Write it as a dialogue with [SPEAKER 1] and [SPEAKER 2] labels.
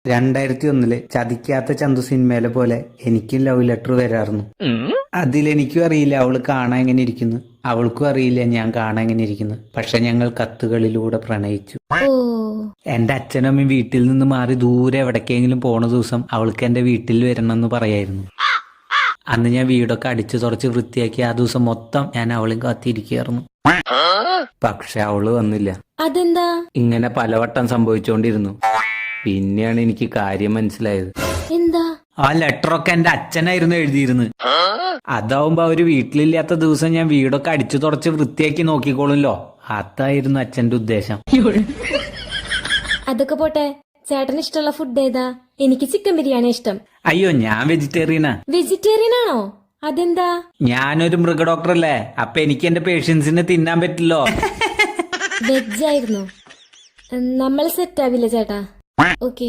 [SPEAKER 1] 2001 ചതിക്കാത്ത ചന്തു സിനിമയിലെ പോലെ എനിക്കും ലവ് ലെറ്റർ വരാറുന്നു. അതിലെനിക്കും അറിയില്ല അവള് കാണാൻ എങ്ങനെ ഇരിക്കുന്നു, അവൾക്കും അറിയില്ല ഞാൻ കാണാൻ എങ്ങനെ ഇരിക്കുന്നു. പക്ഷെ ഞങ്ങൾ കത്തുകളിലൂടെ പ്രണയിച്ചു. എന്റെ അച്ഛനമ്മയും വീട്ടിൽ നിന്ന് മാറി ദൂരെ എവിടേക്കെങ്കിലും പോണ ദിവസം അവൾക്ക് എന്റെ വീട്ടിൽ വരണമെന്ന് പറയായിരുന്നു. അന്ന് ഞാൻ വീടൊക്കെ അടിച്ചു തുറച്ച് വൃത്തിയാക്കി ആ ദിവസം മൊത്തം ഞാൻ അവളും കാത്തിരിക്കുകയായിരുന്നു. പക്ഷെ അവള് വന്നില്ല.
[SPEAKER 2] അതെന്താ?
[SPEAKER 1] ഇങ്ങനെ പലവട്ടം സംഭവിച്ചുകൊണ്ടിരുന്നു. പിന്നെയാണ് എനിക്ക് കാര്യം മനസ്സിലായത്.
[SPEAKER 2] എന്താ?
[SPEAKER 1] ആ ലെറ്ററൊക്കെ എന്റെ അച്ഛനായിരുന്നു എഴുതിയിരുന്നത്. അതാവുമ്പോ അവര് വീട്ടിലില്ലാത്ത ദിവസം ഞാൻ വീടൊക്കെ അടിച്ചു തുറച്ച് വൃത്തിയാക്കി നോക്കിക്കോളുമല്ലോ. അതായിരുന്നു അച്ഛന്റെ ഉദ്ദേശം.
[SPEAKER 2] അതൊക്കെ പോട്ടെ, ചേട്ടന് ഇഷ്ടമുള്ള ഫുഡ് ഏതാ? എനിക്ക് ചിക്കൻ ബിരിയാണി ഇഷ്ടം.
[SPEAKER 1] അയ്യോ, ഞാൻ വെജിറ്റേറിയനാ.
[SPEAKER 2] വെജിറ്റേറിയൻ ആണോ? അതെന്താ?
[SPEAKER 1] ഞാനൊരു മൃഗ ഡോക്ടർ അല്ലേ, അപ്പൊ എനിക്ക് എന്റെ പേഷ്യൻസിനെ തിന്നാൻ പറ്റില്ലോ.
[SPEAKER 2] വെജ് ആയിരുന്നു. നമ്മൾ സെറ്റ് ആവില്ല ചേട്ടാ. ഓക്കെ.